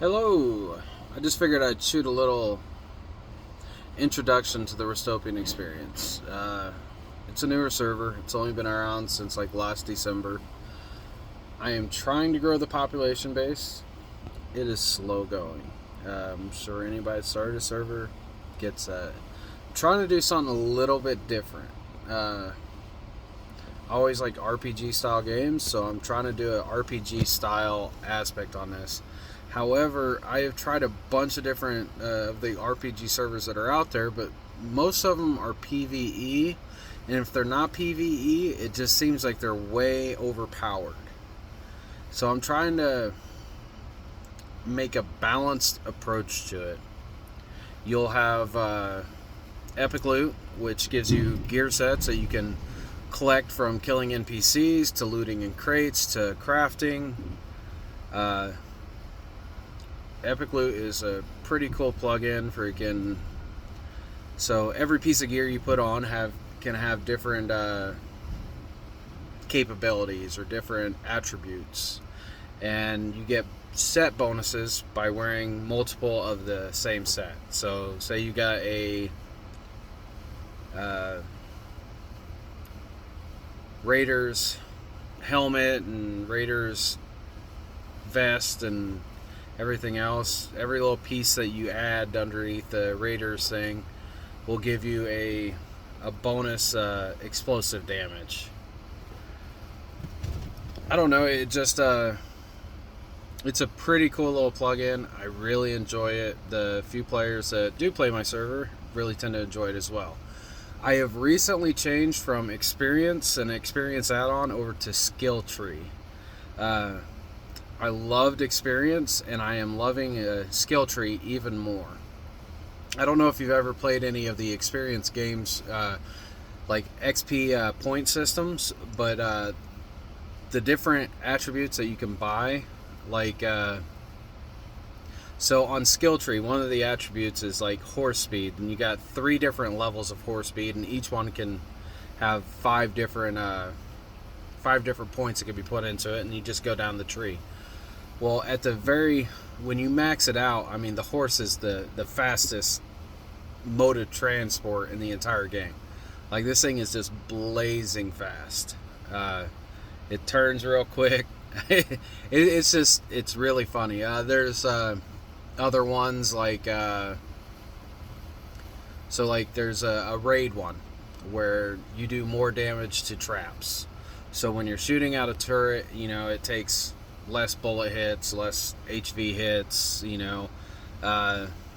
Hello! I just figured I'd shoot a little introduction to the Rustopian Experience. It's a newer server. It's only been around since like last December. I am trying to grow the population base. It is slow going. I'm sure anybody that started a server gets that. I'm trying to do something a little bit different. I always like RPG style games, so I'm trying to do an RPG style aspect on this. However, I have tried a bunch of different of the RPG servers that are out there, but most of them are PvE, and if they're not PvE, it just seems like they're way overpowered. So I'm trying to make a balanced approach to it. You'll have epic loot, which gives you gear sets that you can collect from killing NPCs to looting in crates to crafting. Epic Loot is a pretty cool plugin for again. So every piece of gear you put on can have different capabilities or different attributes, and you get set bonuses by wearing multiple of the same set. So say you got a Raiders helmet and Raiders vest and everything else. Every little piece that you add underneath the Raiders thing will give you a bonus explosive damage. I don't know, it just it's a pretty cool little plugin. I really enjoy it. The few players that do play my server really tend to enjoy it as well. I have recently changed from Experience and Experience add-on over to Skill Tree. I loved Experience, and I am loving Skill Tree even more. I don't know if you've ever played any of the Experience games, like XP point systems, but the different attributes that you can buy, like so on Skill Tree, one of the attributes is like horse speed, and you got 3 different levels of horse speed, and each one can have 5 different points that can be put into it, and you just go down the tree. Well, when you max it out, I mean, the horse is the fastest mode of transport in the entire game. Like, this thing is just blazing fast. It turns real quick. It's really funny. There's other ones like, there's a raid one where you do more damage to traps. So when you're shooting out a turret, it takes less bullet hits, less HV hits,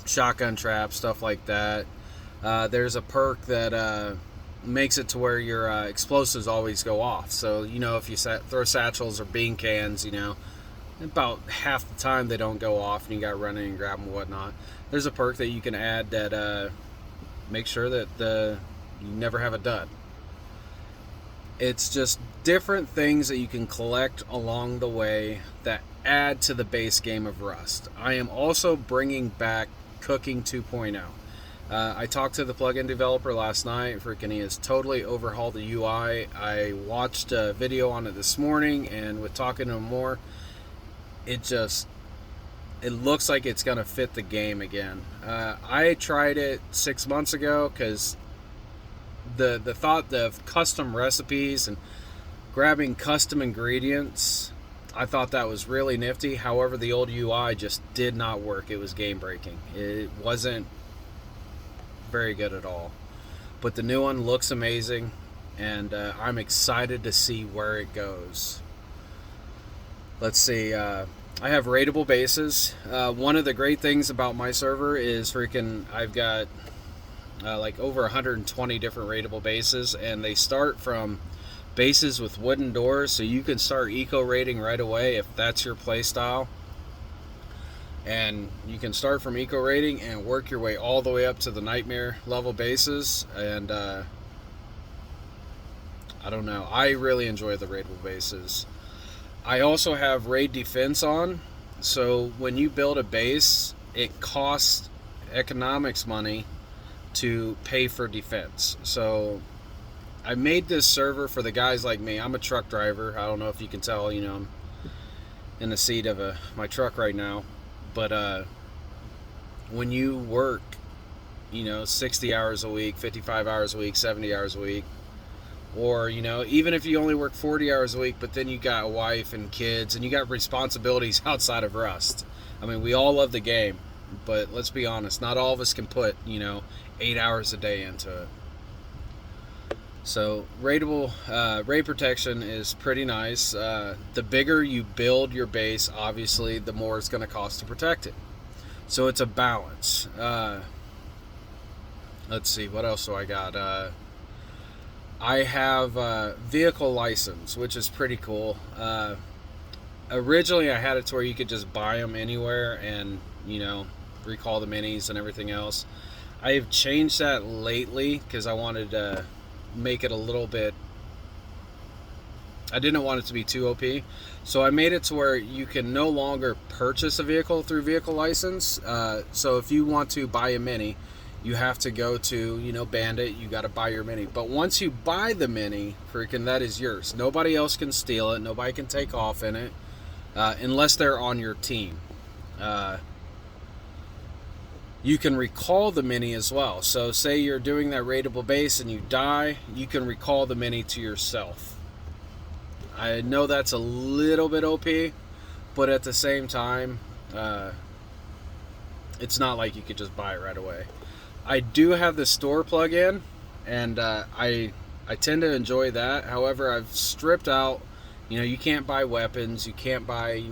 shotgun traps, stuff like that. There's a perk that makes it to where your explosives always go off. So, if you throw satchels or bean cans, about half the time they don't go off, and you got to run in and grab them and whatnot. There's a perk that you can add that makes sure that you never have a dud. It's just different things that you can collect along the way that add to the base game of Rust. I am also bringing back Cooking 2.0. I talked to the plugin developer last night. He has totally overhauled the UI. I watched a video on it this morning, and with talking to him more, it looks like it's going to fit the game again. I tried it 6 months ago because the thought of custom recipes and grabbing custom ingredients, I thought that was really nifty. However, the old UI just did not work. It was game breaking. It wasn't very good at all. But the new one looks amazing, and I'm excited to see where it goes. Let's see. I have raidable bases. One of the great things about my server is I've got like over 120 different raidable bases, and they start from bases with wooden doors, so you can start eco raiding right away if that's your play style. And you can start from eco raiding and work your way all the way up to the nightmare level bases. And I don't know, I really enjoy the raidable bases. I also have raid defense on, so when you build a base, it costs economics money to pay for defense. So I made this server for the guys like me. I'm a truck driver. I don't know if you can tell, I'm in the seat of my truck right now. But when you work, 60 hours a week, 55 hours a week, 70 hours a week, or, even if you only work 40 hours a week, but then you got a wife and kids and you got responsibilities outside of Rust. I mean, we all love the game, but let's be honest, not all of us can put, 8 hours a day into it. So raid protection is pretty nice. The bigger you build your base, obviously, the more it's going to cost to protect it. So it's a balance. Let's see, what else do I got? I have vehicle license, which is pretty cool. Originally, I had it to where you could just buy them anywhere and, recall the minis and everything else. I have changed that lately because I wanted to make it a little bit, I didn't want it to be too OP, so I made it to where you can no longer purchase a vehicle through vehicle license. So if you want to buy a mini, you have to go to Bandit, you got to buy your mini. But once you buy the mini, freaking, that is yours. Nobody else can steal it, nobody can take off in it, unless they're on your team. You can recall the mini as well. So say you're doing that raidable base and you die, you can recall the mini to yourself. I know that's a little bit OP, but at the same time, it's not like you could just buy it right away. I do have the store plug-in, and I tend to enjoy that. However, I've stripped out, you can't buy weapons, you can't buy,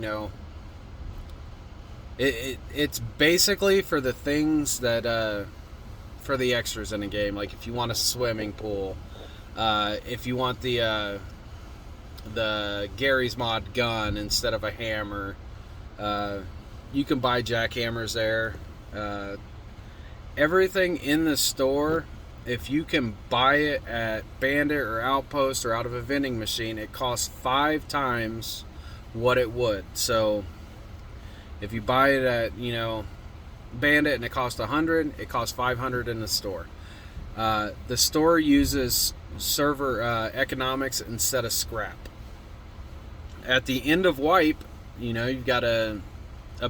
it's basically for the things that, for the extras in a game. Like if you want a swimming pool, if you want the Gary's Mod gun instead of a hammer, you can buy jackhammers there. Everything in the store, if you can buy it at Bandit or Outpost or out of a vending machine, it costs 5 times what it would. So if you buy it at, Bandit and it costs 100, it costs 500 in the store. The store uses server economics instead of scrap. At the end of wipe, you've got a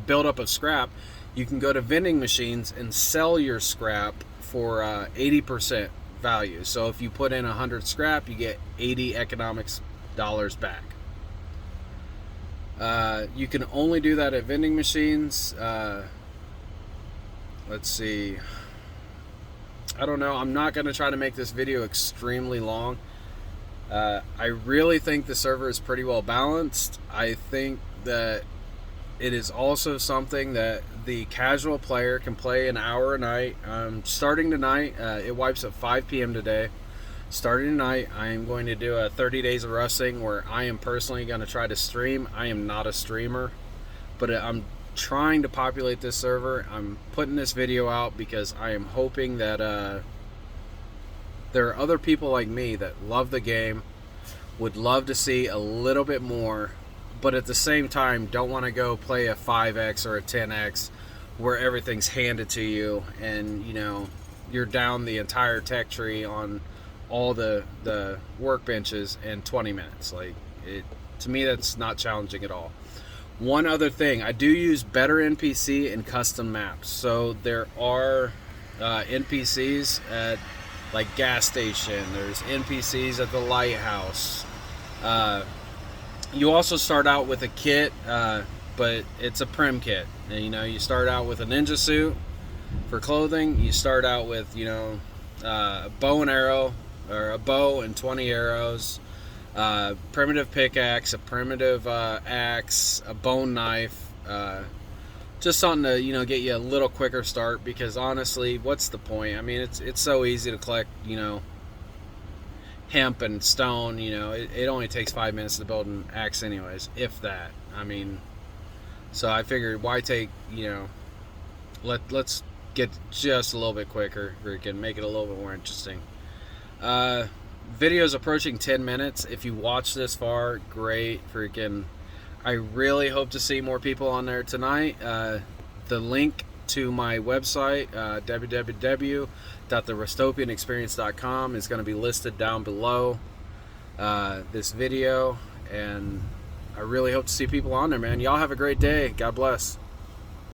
buildup of scrap. You can go to vending machines and sell your scrap for 80% value. So if you put in 100 scrap, you get 80 economics dollars back. You can only do that at vending machines. Let's see. I don't know. I'm not going to try to make this video extremely long. I really think the server is pretty well balanced. I think that it is also something that the casual player can play an hour a night. Starting tonight, it wipes at 5 p.m. today. Starting tonight, I am going to do a 30 days of rusting where I am personally going to try to stream. I am not a streamer, but I'm trying to populate this server. I'm putting this video out because I am hoping that there are other people like me that love the game, would love to see a little bit more, but at the same time don't want to go play a 5x or a 10x where everything's handed to you and you're down the entire tech tree on all the workbenches in 20 minutes. To me, that's not challenging at all. One other thing, I do use better NPC and custom maps. So there are NPCs at gas station, there's NPCs at the lighthouse. You also start out with a kit, but it's a prim kit. And, you start out with a ninja suit for clothing. You start out with a bow and arrow, or a bow and 20 arrows, primitive pickaxe, a primitive axe, a bone knife, just something to get you a little quicker start, because honestly, what's the point? I mean, it's so easy to collect hemp and stone. It only takes 5 minutes to build an axe anyways, if that. I mean, so I figured, why take, let's get just a little bit quicker, freaking make it a little bit more interesting. Video's approaching 10 minutes. If you watch this far, great. Freaking, I really hope to see more people on there tonight. The link to my website, www.therustopianexperience.com, is going to be listed down below this video, and I really hope to see people on there, man. Y'all have a great day. God bless.